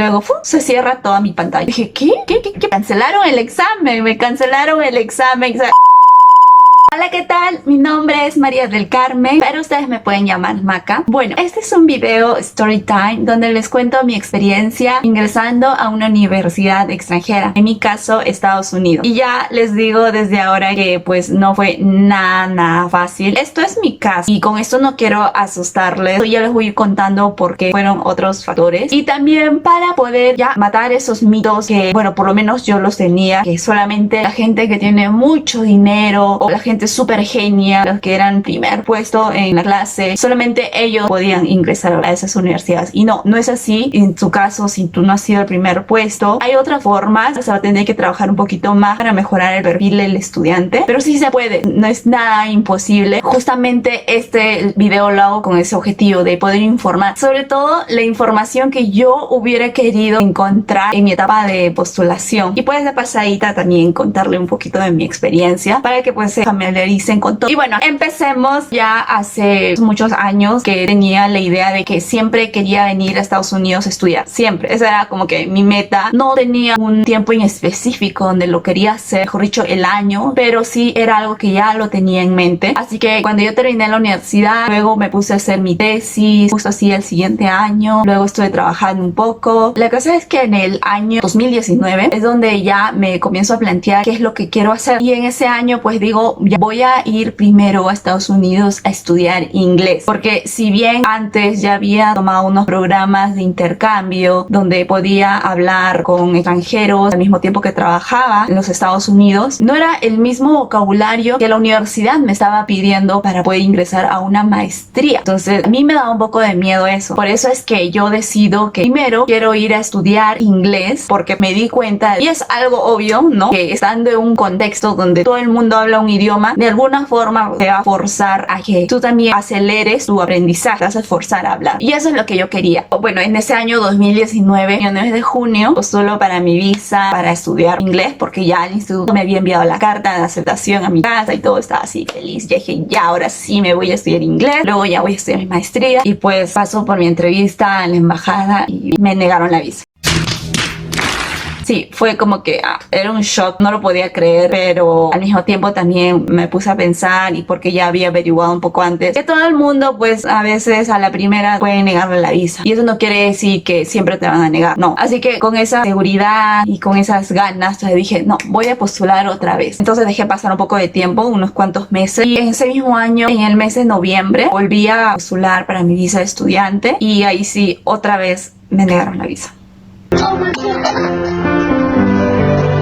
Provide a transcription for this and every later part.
luego se cierra toda mi pantalla. Dije, ¿qué? Cancelaron el examen, me cancelaron el examen. Hola, ¿qué tal? Mi nombre es María del Carmen, pero ustedes me pueden llamar Maca. Bueno, este es un video story time donde les cuento mi experiencia ingresando a una universidad extranjera, en mi caso Estados Unidos. Y ya les digo desde ahora que pues no fue nada fácil. Esto es mi caso y con esto no quiero asustarles. Yo les voy a ir contando por qué fueron otros factores y también para poder ya matar esos mitos que, bueno, por lo menos yo los tenía, que solamente la gente que tiene mucho dinero o la gente súper genia, los que eran primer puesto en la clase, solamente ellos podían ingresar a esas universidades. Y no es así. En tu caso, si tú no has sido el primer puesto, hay otras formas. Se va a tener que trabajar un poquito más para mejorar el perfil del estudiante, pero sí se puede, no es nada imposible. Justamente este video lo hago con ese objetivo de poder informar, sobre todo la información que yo hubiera querido encontrar en mi etapa de postulación, y pues de pasadita también contarle un poquito de mi experiencia para que pues se familiaricen con todo. Y bueno, empecemos. Ya hace muchos años que tenía la idea de que siempre quería venir a Estados Unidos a estudiar, siempre, esa era como que mi meta. No tenía un tiempo en específico donde lo quería hacer, mejor dicho el año, pero sí era algo que ya lo tenía en mente. Así que cuando yo terminé la universidad, luego me puse a hacer mi tesis, justo así el siguiente año, luego estuve trabajando un poco. La cosa es que en el año 2019 es donde ya me comienzo a plantear qué es lo que quiero hacer, y en ese año pues digo, ya voy a ir primero a Estados Unidos a estudiar inglés, porque si bien antes ya había tomado unos programas de intercambio donde podía hablar con extranjeros al mismo tiempo que trabajaba en los Estados Unidos, no era el mismo vocabulario que la universidad me estaba pidiendo para poder ingresar a una maestría. Entonces a mí me daba un poco de miedo eso. Por eso es que yo decido que primero quiero ir a estudiar inglés, porque me di cuenta, y es algo obvio, ¿no?, que estando en un contexto donde todo el mundo habla un idioma, de alguna forma te va a forzar a que tú también aceleres tu aprendizaje, te vas a forzar a hablar. Y eso es lo que yo quería. Bueno, en ese año 2019, en el mes de junio, postulo para mi visa para estudiar inglés, porque ya el instituto me había enviado la carta de aceptación a mi casa y todo, estaba así feliz. Ya dije, ya ahora sí me voy a estudiar inglés, luego ya voy a estudiar mi maestría. Y pues paso por mi entrevista en la embajada y me negaron la visa. Sí, fue como que era un shock, no lo podía creer, pero al mismo tiempo también me puse a pensar, y porque ya había averiguado un poco antes, que todo el mundo pues a veces a la primera puede negarle la visa, y eso no quiere decir que siempre te van a negar, no. Así que con esa seguridad y con esas ganas yo dije, no, voy a postular otra vez. Entonces dejé pasar un poco de tiempo, unos cuantos meses, y en ese mismo año, en el mes de noviembre, volví a postular para mi visa de estudiante, y ahí sí, otra vez me negaron la visa.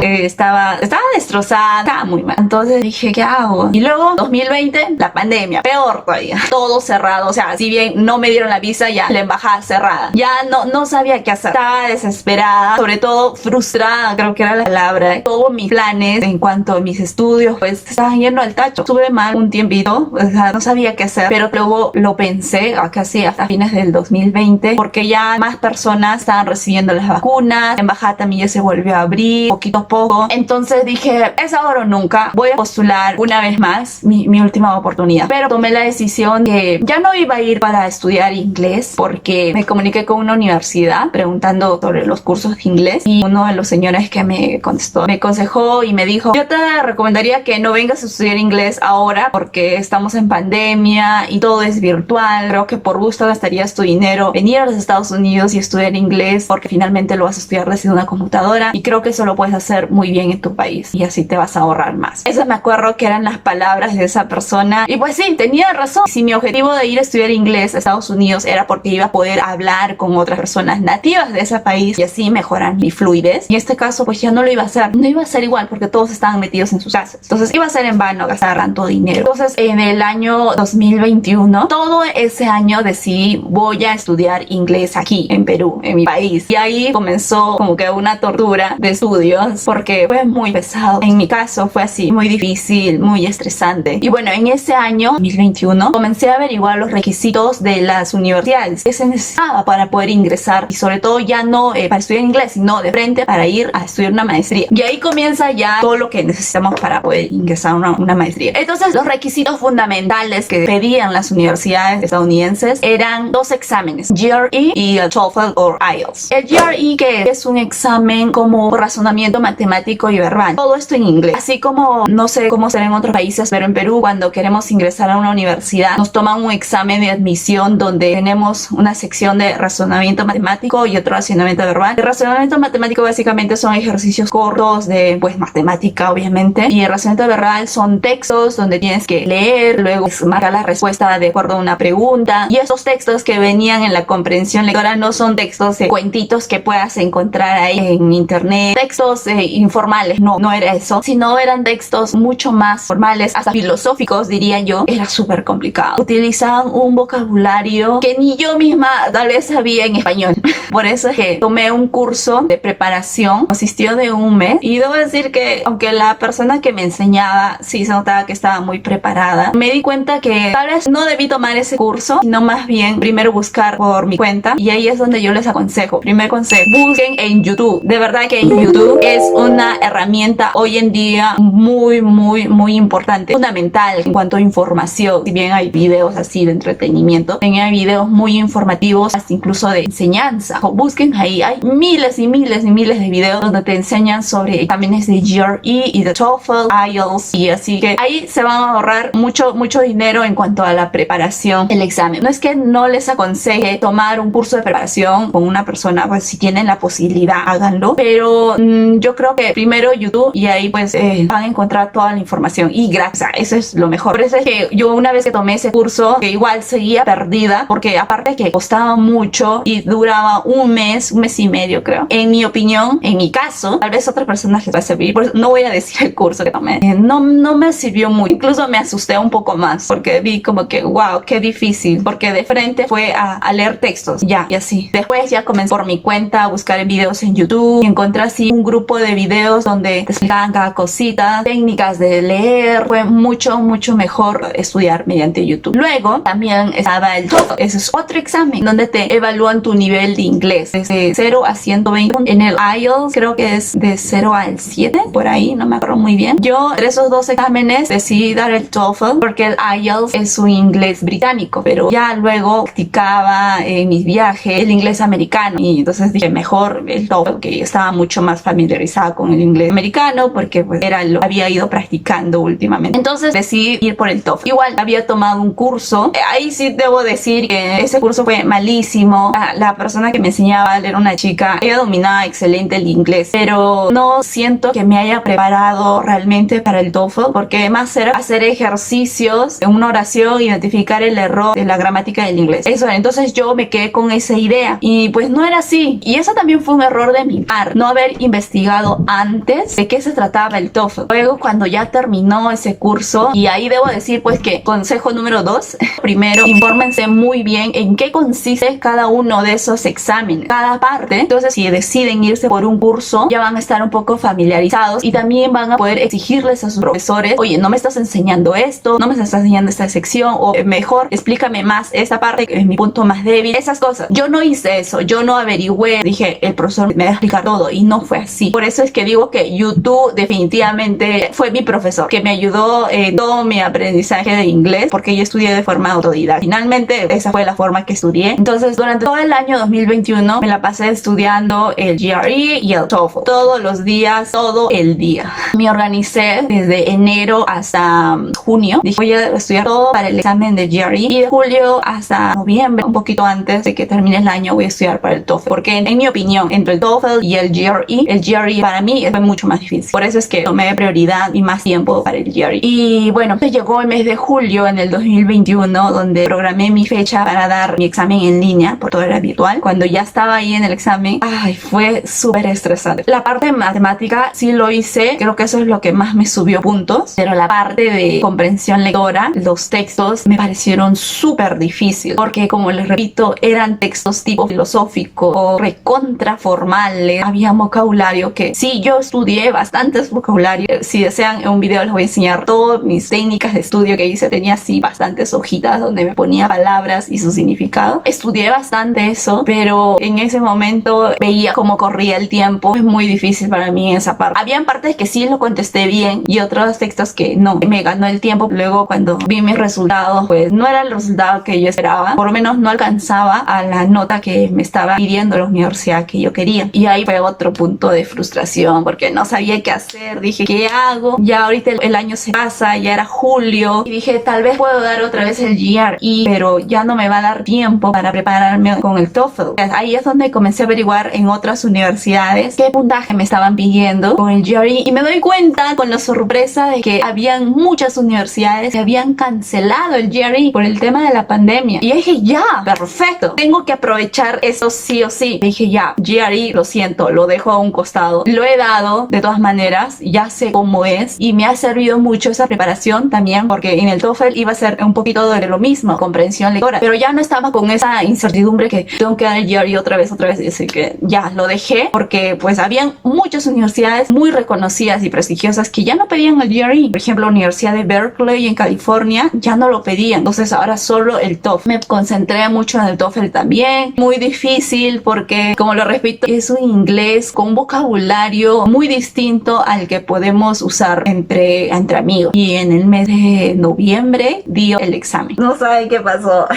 Estaba destrozada, estaba muy mal. Entonces dije, ¿qué hago? Y luego 2020, la pandemia, peor todavía, todo cerrado. O sea, si bien no me dieron la visa, ya la embajada cerrada, ya no sabía qué hacer. Estaba desesperada, sobre todo frustrada, creo que era la palabra. Todos mis planes en cuanto a mis estudios pues estaban yendo al tacho. Estuve mal un tiempito, o sea, no sabía qué hacer, pero luego lo pensé casi hasta fines del 2020, porque ya más personas estaban recibiendo las vacunas, la embajada también ya se volvió a abrir poquito a poco. Entonces dije, es ahora o nunca, voy a postular una vez más, mi última oportunidad. Pero tomé la decisión que ya no iba a ir para estudiar inglés, porque me comuniqué con una universidad preguntando sobre los cursos de inglés, y uno de los señores que me contestó me aconsejó y me dijo, yo te recomendaría que no vengas a estudiar inglés ahora, porque estamos en pandemia y todo es virtual. Creo que por gusto gastarías tu dinero venir a los Estados Unidos y estudiar inglés, porque finalmente lo vas a estudiar desde una computadora, y creo que eso lo puedes hacer muy bien en tu país, y así te vas a ahorrar más. Eso me acuerdo que eran las palabras de esa persona, y pues sí, tenía razón. Si mi objetivo de ir a estudiar inglés a Estados Unidos era porque iba a poder hablar con otras personas nativas de ese país y así mejorar mi fluidez, y en este caso pues ya no lo iba a hacer, no iba a ser igual, porque todos estaban metidos en sus casas. Entonces iba a ser en vano gastar tanto dinero. Entonces en el año 2021, todo ese año decidí, voy a estudiar inglés aquí en Perú, en mi país, y ahí comenzó como que una tortura de estudios, porque fue muy pesado. En mi caso fue así, muy difícil, muy estresante. Y bueno, en ese año, 2021, comencé a averiguar los requisitos de las universidades que se necesitaba para poder ingresar, y sobre todo ya no para estudiar inglés, sino de frente para ir a estudiar una maestría. Y ahí comienza ya todo lo que necesitamos para poder ingresar a una maestría. Entonces, los requisitos fundamentales que pedían las universidades estadounidenses eran dos exámenes, GRE y el TOEFL o IELTS. El GRE, que es un examen como razonamiento matemático y verbal, todo esto en inglés. Así como, no sé cómo será en otros países, pero en Perú, cuando queremos ingresar a una universidad, nos toman un examen de admisión donde tenemos una sección de razonamiento matemático y otro razonamiento verbal. El razonamiento matemático básicamente son ejercicios cortos de, pues, matemática, obviamente, y el razonamiento verbal son textos donde tienes que leer, luego marcar la respuesta de acuerdo a una pregunta, y esos textos que venían en la comprensión lectora no son textos de cuentitos que puedas encontrar ahí en internet, textos informales, no era eso, sino eran textos mucho más formales, hasta filosóficos, diría yo. Era súper complicado. Utilizaban un vocabulario que ni yo misma tal vez sabía en español. Por eso es que tomé un curso de preparación, consistió de un mes, y debo decir que aunque la persona que me enseñaba sí se notaba que estaba muy preparada, me di cuenta que tal vez no debí tomar ese curso, sino más bien primero buscar por mi cuenta, y ahí es donde yo les aconsejo. Primer consejo, busquen en YouTube. De verdad que en YouTube es una herramienta hoy en día muy importante, fundamental en cuanto a información. Si bien hay videos así de entretenimiento, también hay videos muy informativos, hasta incluso de enseñanza. Busquen ahí, hay miles y miles de videos donde te enseñan sobre exámenes de GRE y de TOEFL, IELTS, y así que ahí se van a ahorrar mucho dinero en cuanto a la preparación del examen. No es que no les aconseje tomar un curso de preparación con una persona, pues si tienen la posibilidad, háganlo, pero yo creo que primero YouTube, y ahí pues van a encontrar toda la información y gracias, o sea, eso es lo mejor. Por eso es que yo, una vez que tomé ese curso, que igual seguía perdida, porque aparte que costaba mucho y duraba un mes y medio, creo. En mi opinión, en mi caso, tal vez a otras personas les va a servir, por eso no voy a decir el curso que tomé. No me sirvió mucho, incluso me asusté un poco más, porque vi como que, wow, qué difícil, porque de frente fue a leer textos, ya, y así. Después ya comencé por mi cuenta a buscar en videos en YouTube, y encontré así un grupo de videos donde te explicaban cada cosita, técnicas de leer. Fue mucho mejor estudiar mediante YouTube. Luego también estaba el TOEFL. Ese es otro examen donde te evalúan tu nivel de inglés desde 0 a 120. En el IELTS creo que es de 0 al 7, por ahí, no me acuerdo muy bien. Yo entre esos dos exámenes decidí dar el TOEFL porque el IELTS es un inglés británico, pero ya luego practicaba en mis viajes el inglés americano, y entonces dije mejor el TOEFL, que estaba mucho más familiarizada con el inglés americano porque pues era lo que había ido practicando últimamente. Entonces decidí ir por el TOEFL. Igual había tomado un curso, ahí sí debo decir que ese curso fue malísimo. La persona que me enseñaba era una chica, ella dominaba excelente el inglés, pero no siento que me haya preparado realmente para el TOEFL, porque más era hacer ejercicios en una oración, identificar el error de la gramática del inglés. Eso, entonces yo me quedé con esa idea y pues no era así, y eso también fue un error de mi parte, no haber investigado antes de qué se trataba el TOEFL. Luego, cuando ya terminó ese curso, y ahí debo decir pues que consejo número 2, primero infórmense muy bien en qué consiste cada uno de esos exámenes, cada parte. Entonces, si deciden irse por un curso, ya van a estar un poco familiarizados, y también van a poder exigirles a sus profesores, oye, no me estás enseñando esto, no me estás enseñando esta sección, o mejor explícame más esta parte que es mi punto más débil, esas cosas. Yo no hice eso, yo no averigüé, dije el profesor me va a explicar todo, y no fue así. Por eso es que digo que YouTube definitivamente fue mi profesor, que me ayudó en todo mi aprendizaje de inglés, porque yo estudié de forma autodidacta. Finalmente esa fue la forma que estudié. Entonces, durante todo el año 2021 me la pasé estudiando el GRE y el TOEFL todos los días, todo el día. Me organicé desde enero hasta junio. Dije, voy a estudiar todo para el examen de GRE, y de julio hasta noviembre, un poquito antes de que termine el año, voy a estudiar para el TOEFL, porque en mi opinión, entre el TOEFL y el GRE para mí fue mucho más difícil. Por eso es que tomé prioridad y más tiempo para el GRE. Y bueno, pues llegó el mes de julio en el 2021, donde programé mi fecha para dar mi examen en línea, por todo era virtual. Cuando ya estaba ahí en el examen, fue súper estresante. La parte de matemática sí lo hice, creo que eso es lo que más me subió puntos, pero la parte de comprensión lectora, los textos, me parecieron súper difíciles, porque como les repito, eran textos tipo filosófico o recontraformales. Había vocabulario que sí, yo estudié bastantes vocabulario. Si desean, en un video les voy a enseñar todas mis técnicas de estudio que hice. Tenía así bastantes hojitas donde me ponía palabras y su significado. Estudié bastante eso, pero en ese momento veía cómo corría el tiempo. Es muy difícil para mí esa parte. Habían partes que sí lo contesté bien y otros textos que no. Me ganó el tiempo. Luego cuando vi mis resultados, pues no era el resultado que yo esperaba. Por lo menos no alcanzaba a la nota que me estaba pidiendo la universidad que yo quería. Y ahí fue otro punto de frustración porque no sabía qué hacer. Dije, ¿qué hago? Ya ahorita el año se pasa, ya era julio. Y dije, tal vez puedo dar otra vez el GRE, pero ya no me va a dar tiempo para prepararme con el TOEFL. Ahí es donde comencé a averiguar en otras universidades qué puntaje me estaban pidiendo con el GRE. Y me doy cuenta con la sorpresa de que habían muchas universidades que habían cancelado el GRE por el tema de la pandemia. Y dije, ya, perfecto. Tengo que aprovechar eso sí o sí. Dije, ya, GRE, lo siento, lo dejo a un costado. Lo he dado de todas maneras, ya sé cómo es y me ha servido mucho esa preparación también porque en el TOEFL iba a ser un poquito de lo mismo, comprensión lectora, pero ya no estaba con esa incertidumbre que tengo que dar el GRE otra vez y así que ya lo dejé porque pues habían muchas universidades muy reconocidas y prestigiosas que ya no pedían el GRE. Por ejemplo, la Universidad de Berkeley en California ya no lo pedían, entonces ahora solo el TOEFL. Me concentré mucho en el TOEFL también, muy difícil porque, como lo repito, es un inglés con un vocabulario muy distinto al que podemos usar entre amigos. Y en el mes de noviembre dio el examen. No saben qué pasó.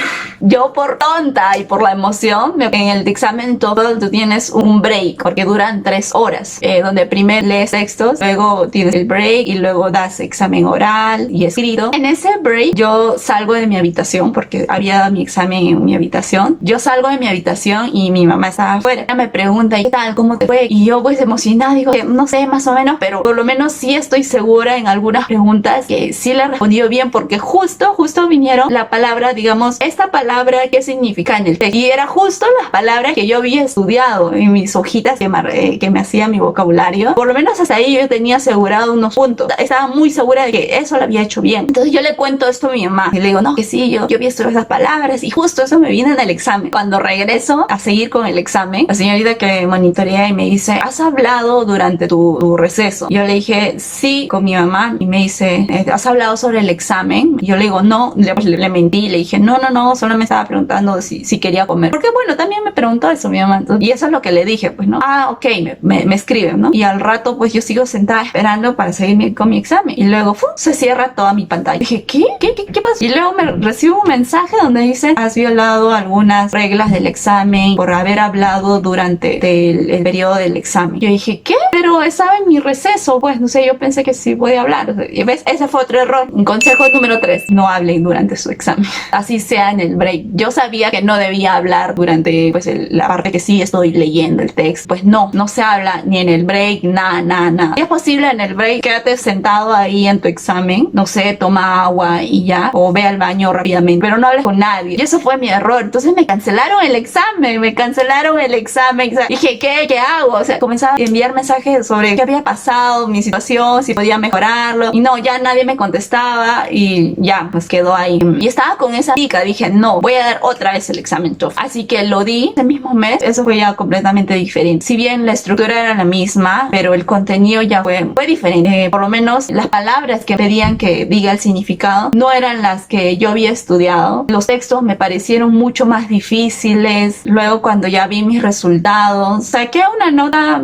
Yo por tonta y por la emoción, en el examen TOEFL tú tienes un break porque duran 3 horas, donde primero lees textos, luego tienes el break y luego das examen oral y escrito. En ese break yo salgo de mi habitación porque había dado mi examen en mi habitación. Yo salgo de mi habitación y mi mamá estaba afuera. Ella me pregunta, ¿qué tal? ¿Cómo te fue? Y yo pues emocionada digo, no sé, más o menos, pero por lo menos sí estoy segura en algunas preguntas que sí le he respondido bien porque justo vinieron la palabra, digamos, esta palabra ¿qué significa en el texto? Y era justo las palabras que yo había estudiado en mis hojitas que me hacía mi vocabulario. Por lo menos hasta ahí yo tenía asegurado unos puntos. Estaba muy segura de que eso lo había hecho bien. Entonces yo le cuento esto a mi mamá y le digo, no, que sí, yo había estudiado esas palabras y justo eso me viene en el examen. Cuando regreso a seguir con el examen, la señorita que monitorea y me dice, ¿has hablado durante tu receso? Yo le dije, sí, con mi mamá, y me dice, ¿has hablado sobre el examen? Y yo le digo, no, le mentí, le dije, no, solo me estaba preguntando si quería comer. Porque bueno, también me preguntó eso mi mamá. Entonces, y eso es lo que le dije, pues, ¿no? Ah, ok, me escriben, ¿no? Y al rato, pues yo sigo sentada esperando para seguir con mi examen. Y luego, se cierra toda mi pantalla. Dije, ¿Qué pasó? Y luego me recibo un mensaje donde dice, has violado algunas reglas del examen por haber hablado durante el periodo del examen. Yo dije, ¿qué? Pero estaba en mi receso, pues, no sé, yo pensé que sí podía hablar. Y ves, ese fue otro error. Un consejo número 3, no hablen durante su examen. Así sea en el break. Yo sabía que no debía hablar durante, pues, la parte que sí estoy leyendo el texto. Pues no se habla ni en el break, nada. Si es posible en el break, quédate sentado ahí en tu examen, no sé, toma agua y ya, o ve al baño rápidamente, pero no hables con nadie. Y eso fue mi error. Entonces me cancelaron el examen. Dije, ¿qué hago? O sea, comenzaba a enviar mensajes sobre qué había pasado, mi situación, si podía mejorarlo. Y no, ya nadie me contestaba y ya, pues quedó ahí. Y estaba con esa pica. Dije, no, voy a dar otra vez el examen TOEFL. Así que lo di ese mismo mes. Eso fue ya completamente diferente. Si bien la estructura era la misma, pero el contenido ya fue diferente. Por lo menos las palabras que pedían que diga el significado no eran las que yo había estudiado. Los textos me parecieron mucho más difíciles. Luego cuando ya vi mis resultados, saqué una nota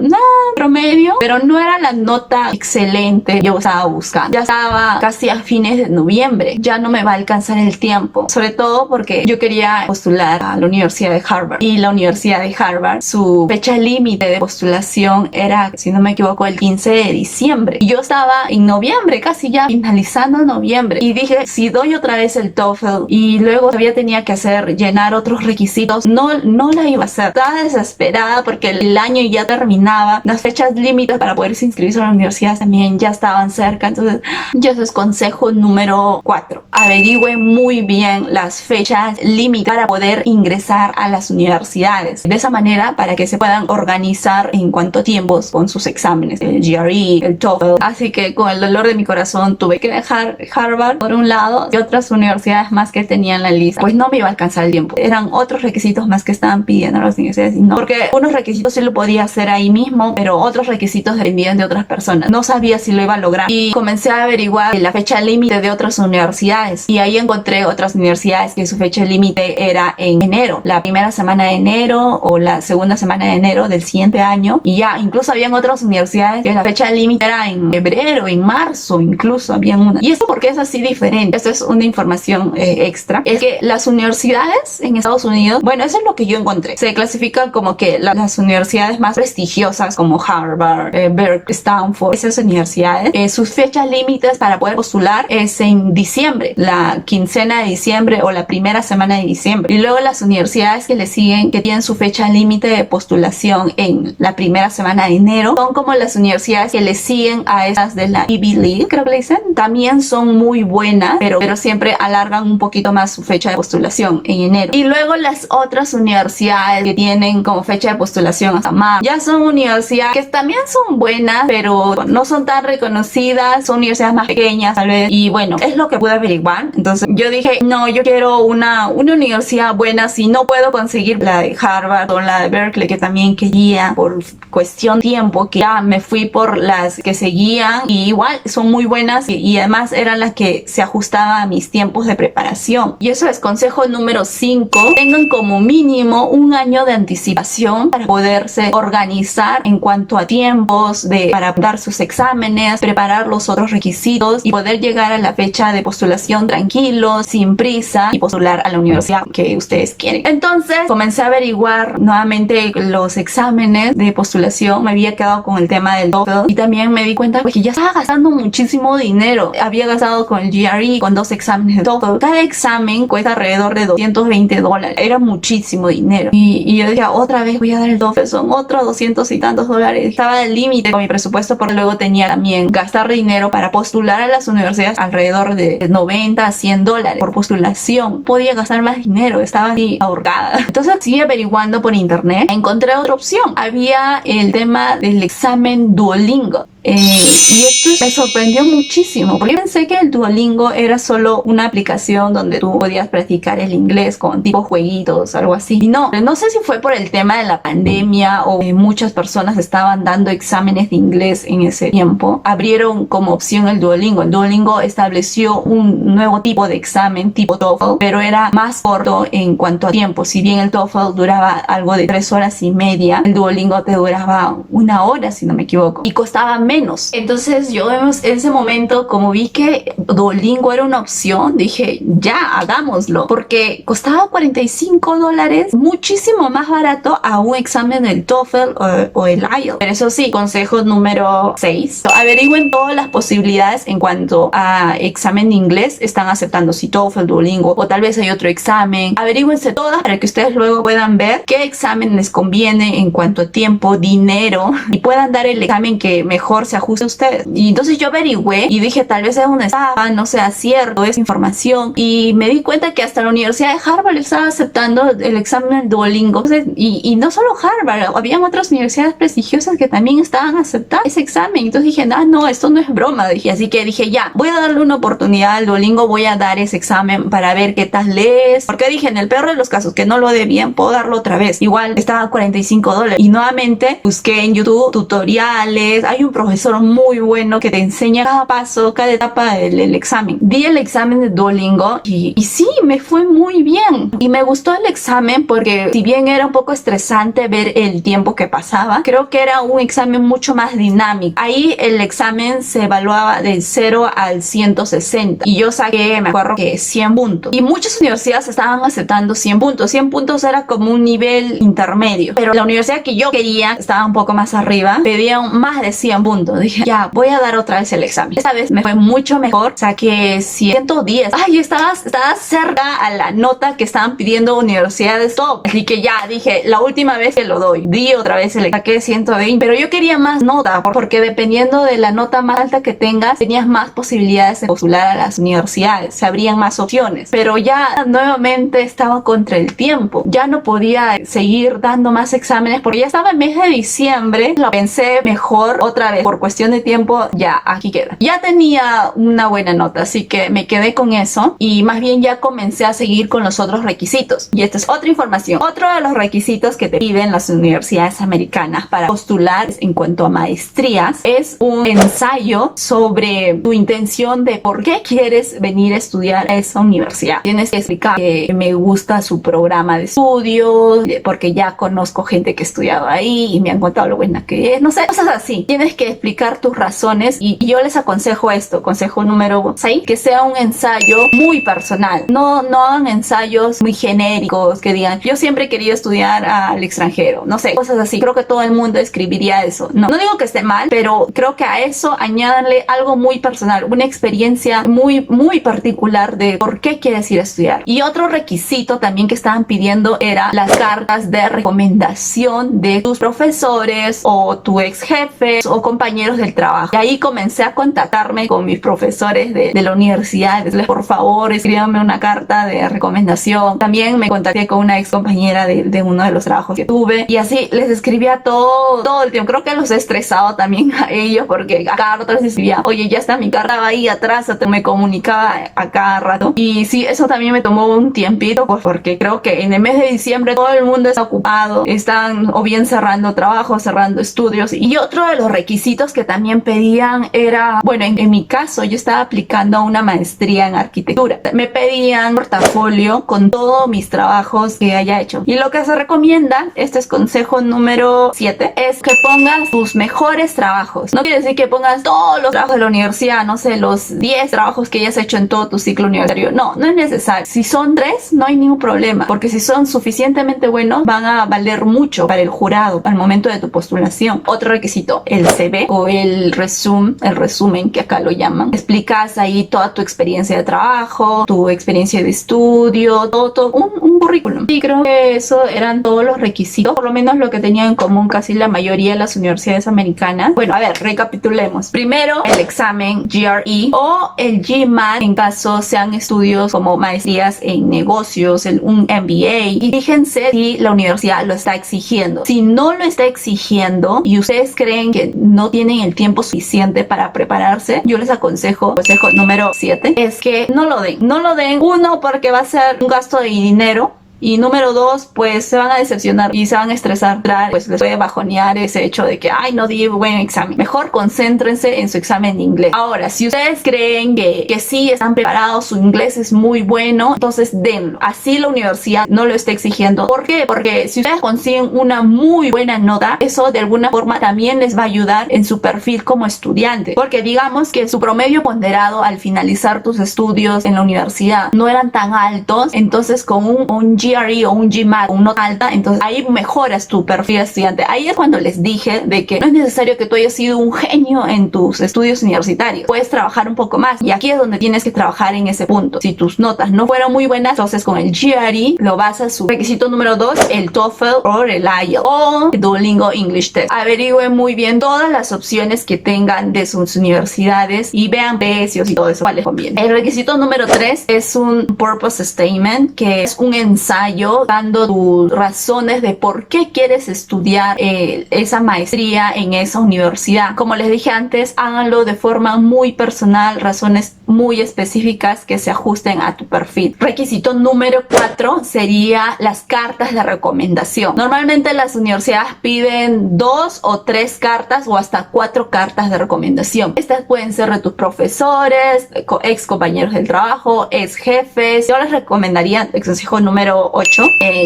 promedio, pero no era la nota excelente que yo estaba buscando. Ya estaba casi a fines de noviembre. Ya no me va a alcanzar el tiempo. Sobre todo porque yo quería postular a la Universidad de Harvard. Y la Universidad de Harvard, su fecha límite de postulación era, si no me equivoco, el 15 de diciembre. Y yo estaba en noviembre, casi ya finalizando noviembre. Y dije, si doy otra vez el TOEFL y luego todavía tenía que llenar otros requisitos, no la iba a hacer. Estaba desesperada porque el año ya terminaba. Las fechas límites para poder inscribirse a la universidad también ya estaban cerca. Entonces, eso es consejo número 4. Averigüen muy bien las fechas límites para poder ingresar a las universidades. De esa manera, para que se puedan organizar en cuánto tiempo con sus exámenes, el GRE, el TOEFL. Así que con el dolor de mi corazón tuve que dejar Harvard por un lado y otras universidades más que tenía en la lista. Pues no me iba a alcanzar el tiempo. Eran otros requisitos más que estaban pidiendo las universidades y no. Porque unos requisitos sí lo podía hacer ahí mismo, pero otros requisitos requisitos dependían de otras personas. No sabía si lo iba a lograr y comencé a averiguar la fecha límite de otras universidades y ahí encontré otras universidades que su fecha límite era en enero, la primera semana de enero o la segunda semana de enero del siguiente año, y ya incluso habían otras universidades que la fecha límite era en febrero, en marzo, incluso habían una. Y esto porque es así diferente. Esto es una información extra. Es que las universidades en Estados Unidos, bueno, eso es lo que yo encontré, se clasifican como que las universidades más prestigiosas como Harvard, Berkeley, Stanford, esas universidades, sus fechas límites para poder postular es en diciembre, la quincena de diciembre o la primera semana de diciembre. Y luego las universidades que le siguen, que tienen su fecha límite de postulación en la primera semana de enero, son como las universidades que le siguen a esas de la Ivy League, creo que le dicen. También son muy buenas, pero siempre alargan un poquito más su fecha de postulación en enero. Y luego las otras universidades que tienen como fecha de postulación hasta marzo, ya son universidades que también son buenas, pero no son tan reconocidas, son universidades más pequeñas tal vez. Y bueno, es lo que pude averiguar. Entonces yo dije, no, yo quiero una universidad buena. Si no puedo conseguir la de Harvard o la de Berkeley, que también quería por cuestión de tiempo, que ya me fui por las que seguían y igual son muy buenas y además eran las que se ajustaban a mis tiempos de preparación. Y eso es consejo número 5. Tengan como mínimo un año de anticipación para poderse organizar en cuanto a tiempos para dar sus exámenes, preparar los otros requisitos y poder llegar a la fecha de postulación tranquilos, sin prisa, y postular a la universidad que ustedes quieren. Entonces comencé a averiguar nuevamente los exámenes de postulación. Me había quedado con el tema del TOEFL y también me di cuenta que ya estaba gastando muchísimo dinero. Había gastado con el GRE, con 2 exámenes de TOEFL. Cada examen cuesta alrededor de $220. Era muchísimo dinero. Y yo dije, otra vez voy a dar el TOEFL. Son otros 200 y tantos dólares. Estaba al límite con mi presupuesto, porque luego tenía también gastar dinero para postular a las universidades alrededor de 90 a $100 por postulación. Podía gastar más dinero. Estaba así ahorcada. Entonces seguí averiguando por internet. Encontré otra opción. Había el tema del examen Duolingo. Y esto me sorprendió muchísimo, porque pensé que el Duolingo era solo una aplicación donde tú podías practicar el inglés con tipo jueguitos, algo así. Y no sé si fue por el tema de la pandemia o muchas personas estaban dando exámenes de inglés en ese tiempo. Abrieron como opción el Duolingo. El Duolingo estableció un nuevo tipo de examen, tipo TOEFL, pero era más corto en cuanto a tiempo. Si bien el TOEFL duraba algo de 3 horas y media, el Duolingo te duraba 1 hora, si no me equivoco, y costaba menos. Entonces yo en ese momento, como vi que Duolingo era una opción, dije, ya, hagámoslo, porque costaba $45, muchísimo más barato a un examen del TOEFL o el IELTS. Pero eso sí, consejo número 6, averigüen todas las posibilidades en cuanto a examen de inglés están aceptando, si TOEFL, Duolingo o tal vez hay otro examen. Averigüense todas para que ustedes luego puedan ver qué examen les conviene en cuanto a tiempo, dinero, y puedan dar el examen que mejor se ajuste a ustedes. Y entonces yo averigüé y dije, tal vez es una estafa, no sea cierto, es información, y me di cuenta que hasta la Universidad de Harvard estaba aceptando el examen Duolingo. Entonces, y no solo Harvard, habían otras universidades prestigiosas que también estaban aceptando ese examen. Entonces dije, no, esto no es broma, dije. Así que dije, ya, voy a darle una oportunidad al Duolingo, voy a dar ese examen para ver qué tal es, porque dije, en el peor de los casos, que no lo dé bien, puedo darlo otra vez. Igual estaba $45. Y nuevamente busqué en YouTube tutoriales. Hay un profesor muy bueno que te enseña cada paso, cada etapa del examen. Di el examen de Duolingo y sí, me fue muy bien. Y me gustó el examen porque, si bien era un poco estresante ver el tiempo que pasaba, creo que era un examen mucho más dinámico. Ahí el examen se evaluaba del 0 al 160 y yo saqué, me acuerdo, que 100 puntos. Y muchas universidades estaban aceptando 100 puntos. 100 puntos era como un nivel intermedio, pero la universidad que yo quería estaba un poco más arriba, pedían más de 100 puntos. Dije, ya, voy a dar otra vez el examen. Esta vez me fue mucho mejor, saqué 110. Ay, estaba cerca a la nota que estaban pidiendo universidades top. Así que ya, dije, la última vez que lo doy. Di otra vez el saqué 120, pero yo quería más nota, porque dependiendo de la nota más alta que tengas, tenías más posibilidades de postular a las universidades, se abrían más opciones. Pero ya nuevamente estaba contra el tiempo, ya no podía seguir dando más exámenes porque ya estaba en mes de diciembre. Lo pensé mejor otra vez, por cuestión de tiempo, ya, aquí queda. Ya tenía una buena nota, así que me quedé con eso y más bien ya comencé a seguir con los otros requisitos. Y esta es otra información. Otro de los requisitos que te piden las universidades americanas para postular en cuanto a maestrías, es un ensayo sobre tu intención de por qué quieres venir a estudiar a esa universidad. Tienes que explicar que me gusta su programa de estudios, porque ya conozco gente que ha estudiado ahí y me han contado lo buena que es, no sé, cosas así. Tienes que explicar tus razones y yo les aconsejo esto, consejo número 6, que sea un ensayo muy personal. No hagan ensayos muy genéricos que digan, yo siempre he querido estudiar al extranjero, no sé, cosas así. Creo que todo el mundo escribiría eso. No digo que esté mal, pero creo que a eso añádanle algo muy personal, una experiencia muy particular de por qué quieres ir a estudiar. Y otro requisito también que estaban pidiendo era las cartas de recomendación de tus profesores o tu ex jefe o compañeros del trabajo. Y ahí comencé a contactarme con mis profesores de la universidad. Les, por favor, escríbanme una carta de recomendación. También me contacté con una ex compañera de uno de los trabajos que tuve y así les escribía todo el tiempo. Creo que los he estresado también a ellos porque a cada rato les escribía, oye, ya está mi carta ahí atrás, me comunicaba a cada rato. Y sí, eso también me tomó un tiempito, pues porque creo que en el mes de diciembre todo el mundo está ocupado, están o bien cerrando trabajos, cerrando estudios. Y otro de los requisitos que también pedían era, bueno, en mi caso yo estaba aplicando a una maestría en arquitectura. Me pedían un portafolio con todos mis trabajos que haya hecho. Y lo que se recomienda, este es consejo número 7, es que pongas tus mejores trabajos. No quiere decir que pongas todos los trabajos de la universidad, no sé, los 10 trabajos que hayas hecho en todo tu ciclo universitario. No es necesario. Si son 3, no hay ningún problema, porque si son suficientemente buenos, van a valer mucho para el jurado al momento de tu postulación. Otro requisito, el CV o el resumen que acá lo llaman. Explicas ahí toda tu experiencia de trabajo, tu experiencia de estudio, todo un currículum. Y creo que eso eran todos los requisitos, por lo menos lo que tenían en común casi la mayoría de las universidades americanas. Bueno, a ver, recapitulemos. Primero, el examen GRE o el GMAT en caso sean estudios como maestrías en negocios, un MBA. Y fíjense si la universidad lo está exigiendo. Si no lo está exigiendo y ustedes creen que no tienen el tiempo suficiente para prepararse, yo les aconsejo, consejo número 7, es que no lo den. No lo den, uno, porque va a ser un gasto de dinero. Y número 2, pues se van a decepcionar y se van a estresar. Pues les puede bajonear ese hecho de que, ay, no di buen examen. Mejor concéntrense en su examen de inglés. Ahora, si ustedes creen que sí están preparados, su inglés es muy bueno, entonces denlo. Así la universidad no lo está exigiendo. ¿Por qué? Porque si ustedes consiguen una muy buena nota, eso de alguna forma también les va a ayudar en su perfil como estudiante. Porque digamos que su promedio ponderado al finalizar tus estudios en la universidad no eran tan altos, entonces con un GRE o un GMAT, una nota alta, entonces ahí mejoras tu perfil de estudiante. Ahí es cuando les dije de que no es necesario que tú hayas sido un genio en tus estudios universitarios. Puedes trabajar un poco más y aquí es donde tienes que trabajar en ese punto. Si tus notas no fueron muy buenas, entonces con el GRE lo vas a subir. Requisito número 2, el TOEFL o el IELTS o el Duolingo English Test. Averigüen muy bien todas las opciones que tengan de sus universidades y vean precios y todo eso, cuál les conviene. El requisito número 3 es un Purpose Statement, que es un ensayo dando tus razones de por qué quieres estudiar esa maestría en esa universidad. Como les dije antes, háganlo de forma muy personal, razones muy específicas que se ajusten a tu perfil. Requisito número 4 sería las cartas de recomendación. Normalmente las universidades piden 2 o 3 cartas o hasta 4 cartas de recomendación. Estas pueden ser de tus profesores, ex compañeros del trabajo, ex jefes. Yo les recomendaría el consejo número 8.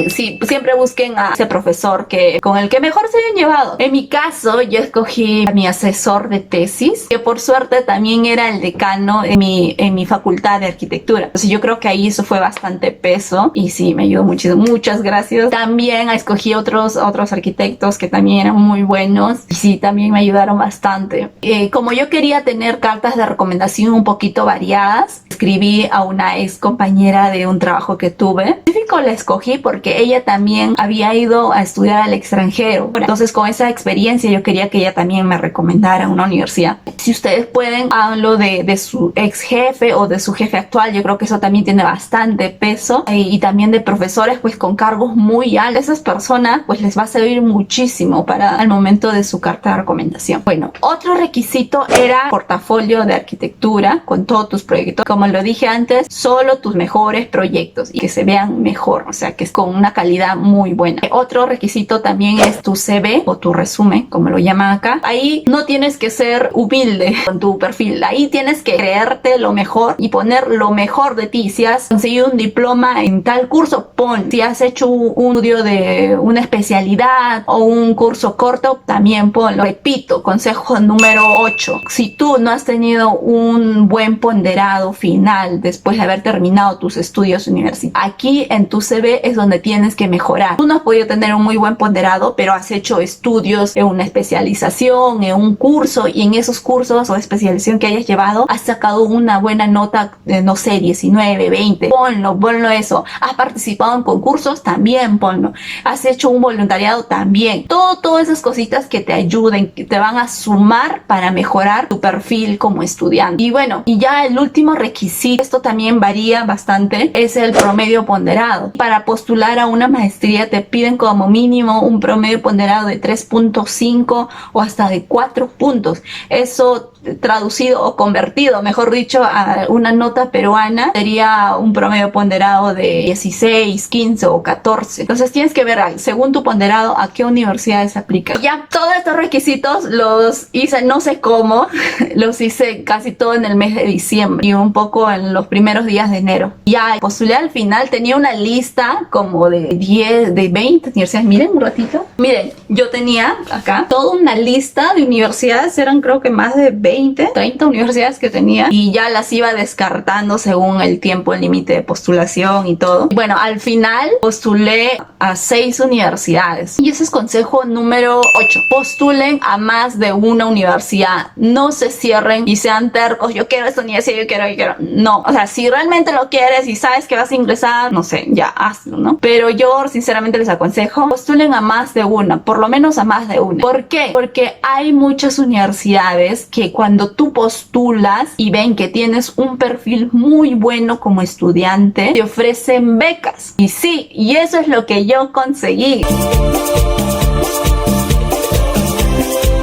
Sí, siempre busquen a ese profesor con el que mejor se hayan llevado. En mi caso, yo escogí a mi asesor de tesis, que por suerte también era el decano en mi facultad de arquitectura. Entonces yo creo que ahí eso fue bastante peso y sí, me ayudó muchísimo. Muchas gracias. También escogí otros arquitectos que también eran muy buenos y sí, también me ayudaron bastante. Como yo quería tener cartas de recomendación un poquito variadas, escribí a una ex compañera de un trabajo que tuve. La escogí porque ella también había ido a estudiar al extranjero. Entonces con esa experiencia yo quería que ella también me recomendara una universidad. Si ustedes pueden, háganlo de su ex jefe o de su jefe actual. Yo creo que eso también tiene bastante peso. Y también de profesores pues con cargos muy altos. Esas personas pues les va a servir muchísimo para el momento de su carta de recomendación. Bueno, otro requisito era portafolio de arquitectura con todos tus proyectos. Como lo dije antes, solo tus mejores proyectos y que se vean mejor. mejor, o sea que es con una calidad muy buena. Otro requisito también es tu CV o tu resumen, como lo llaman acá. Ahí no tienes que ser humilde con tu perfil, ahí tienes que creerte lo mejor y poner lo mejor de ti. Si has conseguido un diploma en tal curso, pon. Si has hecho un estudio de una especialidad o un curso corto, también ponlo. Repito, consejo número 8. Si tú no has tenido un buen ponderado final después de haber terminado tus estudios universitarios, aquí en tu CV es donde tienes que mejorar. Tú no has podido tener un muy buen ponderado, pero has hecho estudios en una especialización, en un curso, y en esos cursos o especialización que hayas llevado has sacado una buena nota, no sé, 19, 20. Ponlo eso. Has participado en concursos, también ponlo. Has hecho un voluntariado, también. Todas esas cositas que te ayuden, que te van a sumar para mejorar tu perfil como estudiante. Y bueno, y ya el último requisito, esto también varía bastante, es el promedio ponderado. Para postular a una maestría te piden como mínimo un promedio ponderado de 3.5 o hasta de 4 puntos. Eso traducido o convertido, mejor dicho, a una nota peruana sería un promedio ponderado de 16, 15 o 14. Entonces tienes que ver según tu ponderado a qué universidades aplica. Ya todos estos requisitos los hice, no sé cómo, los hice casi todo en el mes de diciembre y un poco en los primeros días de enero. Ya postulé al final, tenía una lista como de 10, de 20 universidades. Miren un ratito. Miren, yo tenía acá toda una lista de universidades, eran creo que más de 20, 30 universidades que tenía, y ya las iba descartando según el tiempo, el límite de postulación y todo. Bueno, al final postulé a 6 universidades y ese es consejo número 8. Postulen a más de una universidad, no se cierren y sean tercos, yo quiero esta universidad, yo quiero. No, o sea, si realmente lo quieres y sabes que vas a ingresar, no sé, ya hazlo, ¿no? Pero yo sinceramente les aconsejo, postulen a más de una, por lo menos a más de una. ¿Por qué? Porque hay muchas universidades que cuando tú postulas y ven que tienes un perfil muy bueno como estudiante, te ofrecen becas. Y sí, y eso es lo que yo conseguí.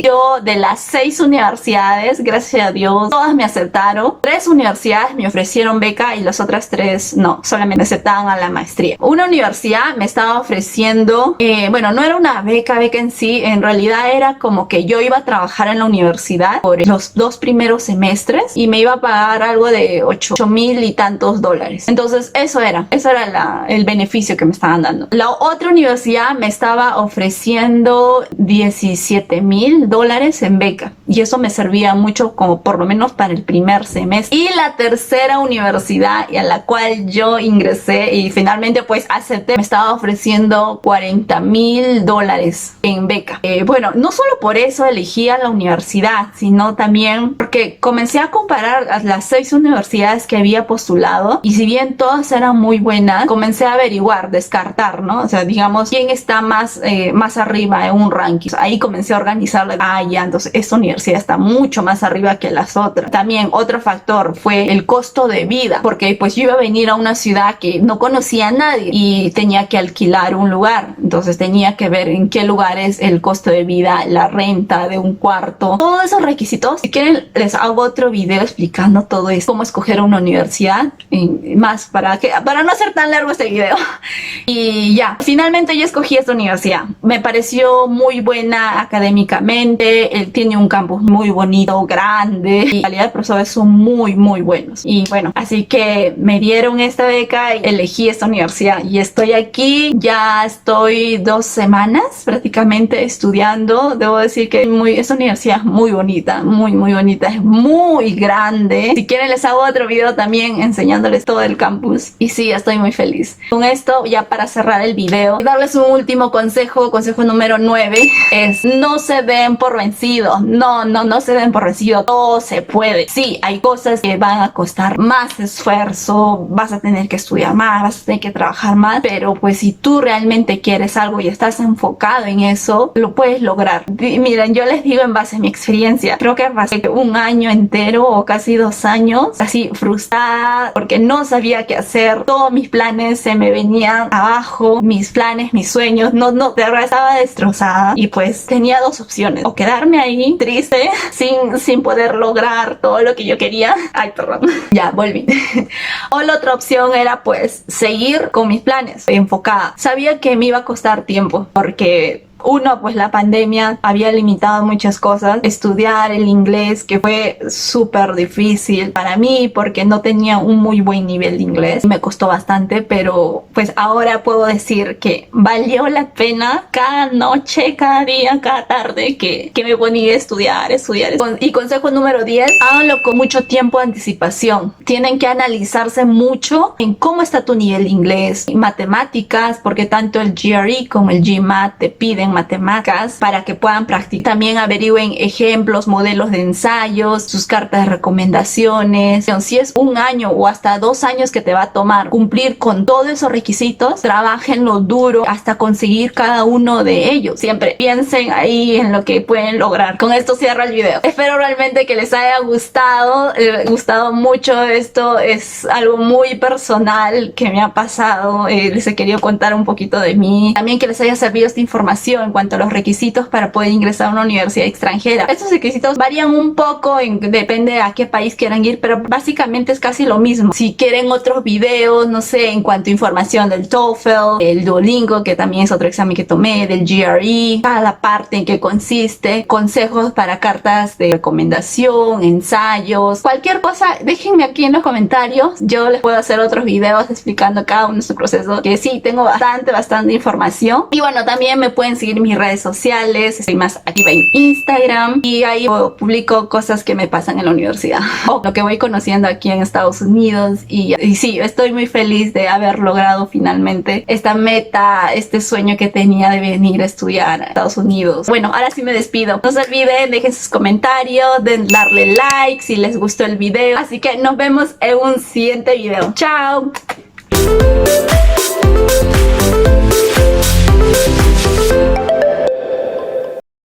Yo, de las 6 universidades, gracias a Dios, todas me aceptaron. 3 universidades me ofrecieron beca y las otras 3 no, solamente aceptaban a la maestría. Una universidad me estaba ofreciendo, bueno, no era una beca en sí, en realidad era como que yo iba a trabajar en la universidad por los 2 primeros semestres y me iba a pagar algo de 8,000 y tantos dólares. Entonces eso era el beneficio que me estaban dando. La otra universidad me estaba ofreciendo 17,000 dólares en beca y eso me servía mucho como por lo menos para el primer semestre. Y la tercera universidad a la cual yo ingresé y finalmente pues acepté, me estaba ofreciendo 40,000 dólares en beca. Bueno, no solo por eso elegí a la universidad, sino también porque comencé a comparar a las 6 universidades que había postulado y si bien todas eran muy buenas, comencé a averiguar, descartar, ¿no? O sea, digamos, quién está más arriba en un ranking. Ahí comencé a organizarla. Ya, entonces esta universidad está mucho más arriba que las otras. También otro factor fue el costo de vida, porque pues yo iba a venir a una ciudad que no conocía a nadie y tenía que alquilar un lugar, entonces tenía que ver en qué lugares el costo de vida, la renta de un cuarto, todos esos requisitos. Si quieren les hago otro video explicando todo esto, cómo escoger una universidad, más para no hacer tan largo este video. Y ya, finalmente yo escogí esta universidad, me pareció muy buena académicamente. Él tiene un campus muy bonito, grande y la calidad de profesores son muy buenos. Y bueno, así que me dieron esta beca y elegí esta universidad y estoy aquí. Ya estoy 2 semanas prácticamente estudiando. Debo decir que esta universidad es muy bonita, muy bonita, es muy grande. Si quieren les hago otro video también enseñándoles todo el campus. Y sí, estoy muy feliz. Con esto, ya para cerrar el video, darles un último consejo número 9, es no se den por vencidos. No se den por vencidos. Todo se puede. Sí, hay cosas que van a costar más esfuerzo, vas a tener que estudiar más, vas a tener que trabajar más, pero pues si tú realmente quieres algo y estás enfocado en eso, lo puedes lograr. Miren, yo les digo en base a mi experiencia, creo que pasé un año entero o casi 2 años así frustrada porque no sabía qué hacer, todos mis planes se me venían abajo, mis planes, mis sueños, de verdad estaba destrozada y pues tenía 2 opciones, o quedarme quedarme ahí triste sin poder lograr todo lo que yo quería. Ay, perdón. Ya, volví. O la otra opción era pues seguir con mis planes, enfocada. Sabía que me iba a costar tiempo porque uno, pues la pandemia había limitado muchas cosas. Estudiar el inglés, que fue súper difícil para mí porque no tenía un muy buen nivel de inglés. Me costó bastante, pero pues ahora puedo decir que valió la pena cada noche, cada día, cada tarde que me ponía a estudiar. Y consejo número 10, háganlo con mucho tiempo de anticipación. Tienen que analizarse mucho en cómo está tu nivel de inglés, matemáticas, porque tanto el GRE como el GMAT te piden matemáticas para que puedan practicar. También averigüen ejemplos, modelos de ensayos, sus cartas de recomendaciones. Si es 1 año o hasta 2 años que te va a tomar cumplir con todos esos requisitos, trabajenlo duro hasta conseguir cada uno de ellos. Siempre piensen ahí en lo que pueden lograr. Con esto cierro el video. Espero realmente que les haya gustado mucho. Esto es algo muy personal que me ha pasado. Les he querido contar un poquito de mí. También que les haya servido esta información en cuanto a los requisitos para poder ingresar a una universidad extranjera. Estos requisitos varían un poco, depende a qué país quieran ir, pero básicamente es casi lo mismo. Si quieren otros videos, no sé, en cuanto a información del TOEFL, el Duolingo, que también es otro examen que tomé, del GRE, cada parte en qué consiste, consejos para cartas de recomendación, ensayos, cualquier cosa, déjenme aquí en los comentarios. Yo les puedo hacer otros videos explicando cada uno de su proceso, que sí, tengo bastante información. Y bueno, también me pueden seguir en mis redes sociales, estoy más activa en Instagram y ahí publico cosas que me pasan en la universidad o lo que voy conociendo aquí en Estados Unidos y sí, estoy muy feliz de haber logrado finalmente esta meta, este sueño que tenía de venir a estudiar a Estados Unidos. Bueno, ahora sí me despido. No se olviden, dejen sus comentarios, de darle like si les gustó el video. Así que nos vemos en un siguiente video. ¡Chao!